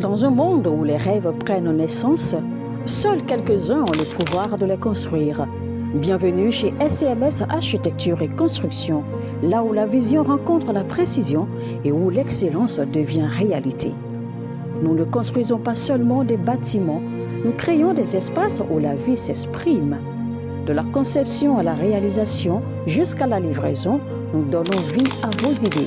Dans un monde où les rêves prennent naissance, seuls quelques-uns ont le pouvoir de les construire. Bienvenue chez SCMS Architecture et Construction, là où la vision rencontre la précision et où l'excellence devient réalité. Nous ne construisons pas seulement des bâtiments, nous créons des espaces où la vie s'exprime. De la conception à la réalisation jusqu'à la livraison, nous donnons vie à vos idées.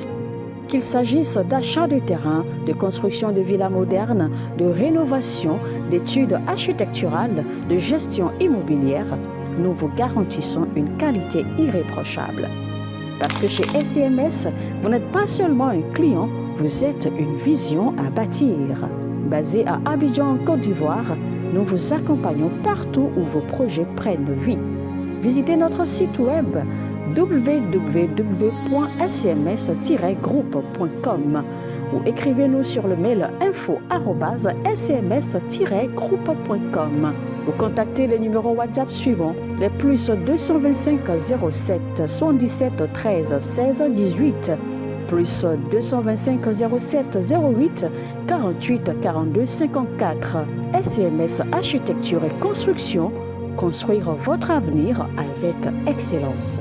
Qu'il s'agisse d'achat de terrain, de construction de villas modernes, de rénovation, d'études architecturales, de gestion immobilière, nous vous garantissons une qualité irréprochable. Parce que chez SCMS, vous n'êtes pas seulement un client, vous êtes une vision à bâtir. Basé à Abidjan, en Côte d'Ivoire, nous vous accompagnons partout où vos projets prennent vie. Visitez notre site web www.scms-groupe.com ou écrivez-nous sur le mail info@scms-groupe.com ou contactez les numéros WhatsApp suivants, les plus 225 07 77 13 16 18, plus 225 07 08 48 42 54. SCMS Architecture et Construction, construire votre avenir avec excellence.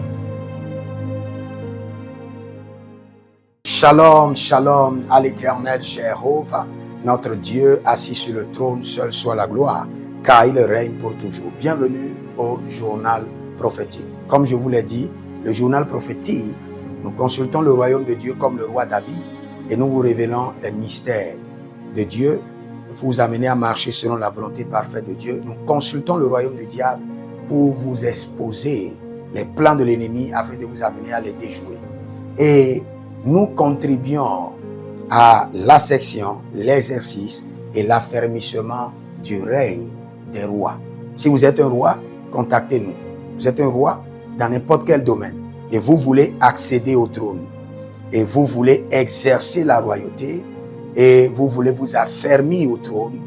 Shalom, shalom à l'Éternel, Jéhovah, notre Dieu assis sur le trône, seul soit la gloire, car il règne pour toujours. Bienvenue au journal prophétique. Comme je vous l'ai dit, le journal prophétique, nous consultons le royaume de Dieu comme le roi David et nous vous révélons les mystères de Dieu pour vous amener à marcher selon la volonté parfaite de Dieu. Nous consultons le royaume du diable pour vous exposer les plans de l'ennemi afin de vous amener à les déjouer. Et nous contribuons à la section, l'exercice et l'affermissement du règne des rois. Si vous êtes un roi, contactez-nous. Vous êtes un roi dans n'importe quel domaine et vous voulez accéder au trône et vous voulez exercer la royauté et vous voulez vous affermir au trône,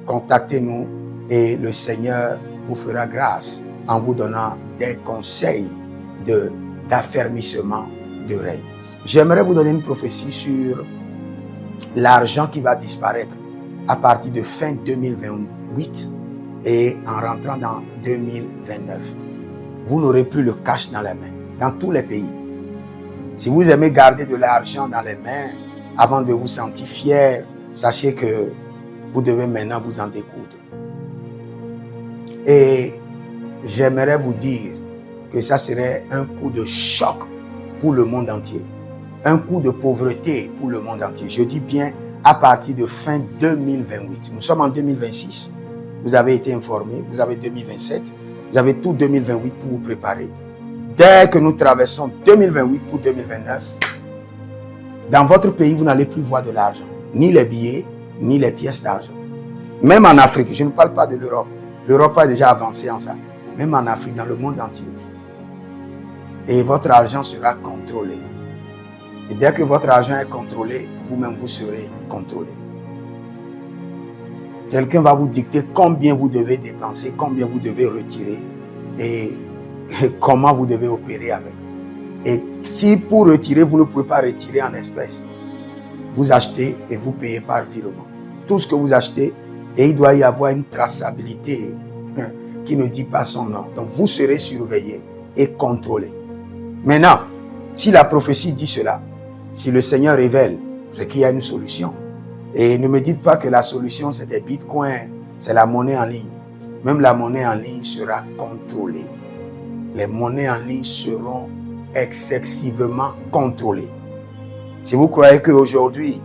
contactez-nous et le Seigneur vous fera grâce en vous donnant des conseils d'affermissement de règne. J'aimerais vous donner une prophétie sur l'argent qui va disparaître à partir de fin 2028 et en rentrant dans 2029. Vous n'aurez plus le cash dans les mains, dans tous les pays. Si vous aimez garder de l'argent dans les mains avant de vous sentir fier, sachez que vous devez maintenant vous en découdre. Et j'aimerais vous dire que ça serait un coup de choc pour le monde entier. Un coup de pauvreté pour le monde entier. Je dis bien à partir de fin 2028. Nous sommes en 2026. Vous avez été informés. Vous avez 2027. Vous avez tout 2028 pour vous préparer. Dès que nous traversons 2028 pour 2029, dans votre pays, vous n'allez plus voir de l'argent. Ni les billets, ni les pièces d'argent. Même en Afrique, je ne parle pas de l'Europe. L'Europe a déjà avancé en ça. Même en Afrique, dans le monde entier. Et votre argent sera contrôlé. Et dès que votre argent est contrôlé, vous-même vous serez contrôlé. Quelqu'un va vous dicter combien vous devez dépenser, combien vous devez retirer et comment vous devez opérer avec. Et si pour retirer, vous ne pouvez pas retirer en espèces, vous achetez et vous payez par virement. Tout ce que vous achetez, et il doit y avoir une traçabilité qui ne dit pas son nom. Donc vous serez surveillé et contrôlé. Maintenant, si la prophétie dit cela, si le Seigneur révèle, c'est qu'il y a une solution. Et ne me dites pas que la solution, c'est des bitcoins, c'est la monnaie en ligne. Même la monnaie en ligne sera contrôlée. Les monnaies en ligne seront excessivement contrôlées. Si vous croyez qu'aujourd'hui,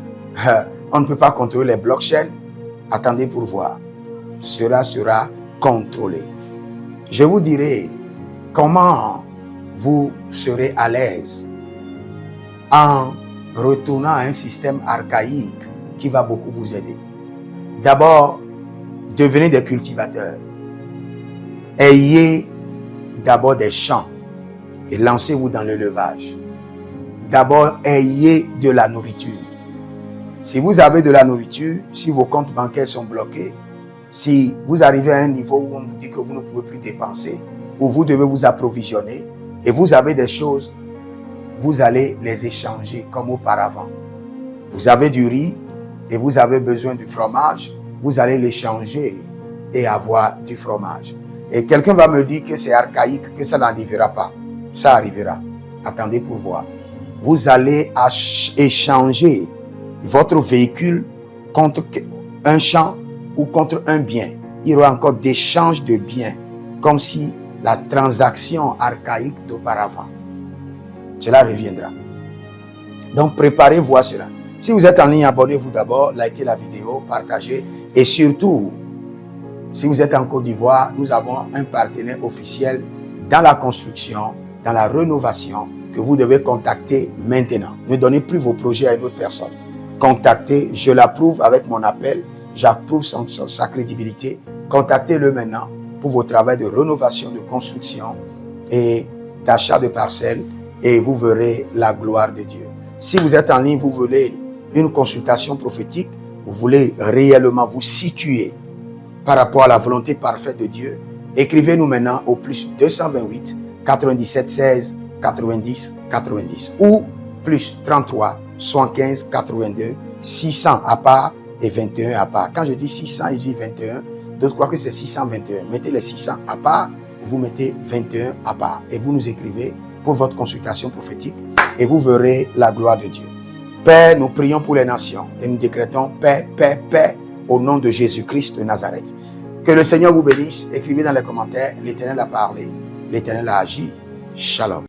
on ne peut pas contrôler les blockchains, attendez pour voir. Cela sera contrôlé. Je vous dirai comment vous serez à l'aise en retournant à un système archaïque qui va beaucoup vous aider. D'abord, devenez des cultivateurs. Ayez d'abord des champs et lancez-vous dans l'élevage. D'abord, ayez de la nourriture. Si vous avez de la nourriture, si vos comptes bancaires sont bloqués, si vous arrivez à un niveau où on vous dit que vous ne pouvez plus dépenser, où vous devez vous approvisionner, et vous avez des choses, vous allez les échanger comme auparavant. Vous avez du riz, et vous avez besoin du fromage, vous allez l'échanger et avoir du fromage. Et quelqu'un va me dire que c'est archaïque, que ça n'arrivera pas. Ça arrivera. Attendez pour voir. Vous allez échanger votre véhicule contre un champ ou contre un bien. Il y aura encore d'échange de biens, comme si la transaction archaïque d'auparavant. Cela reviendra. Donc, préparez-vous à cela. Si vous êtes en ligne, abonnez-vous d'abord, likez la vidéo, partagez. Et surtout, si vous êtes en Côte d'Ivoire, nous avons un partenaire officiel dans la construction, dans la rénovation, que vous devez contacter maintenant. Ne donnez plus vos projets à une autre personne. Contactez, je l'approuve avec mon appel, j'approuve sa crédibilité. Contactez-le maintenant pour vos travaux de rénovation, de construction et d'achat de parcelles et vous verrez la gloire de Dieu. Si vous êtes en ligne, vous voulez une consultation prophétique, vous voulez réellement vous situer par rapport à la volonté parfaite de Dieu, écrivez-nous maintenant au plus 228 97 16 90 90 ou plus 33 75 82 600 à part et 21 à part. Quand je dis 600 et je dis 21, d'autres croient que c'est 621. Mettez les 600 à part et vous mettez 21 à part. Et vous nous écrivez pour votre consultation prophétique et vous verrez la gloire de Dieu. Père, nous prions pour les nations et nous décrétons paix, paix, paix au nom de Jésus-Christ de Nazareth. Que le Seigneur vous bénisse. Écrivez dans les commentaires, l'Éternel a parlé, l'Éternel a agi. Shalom.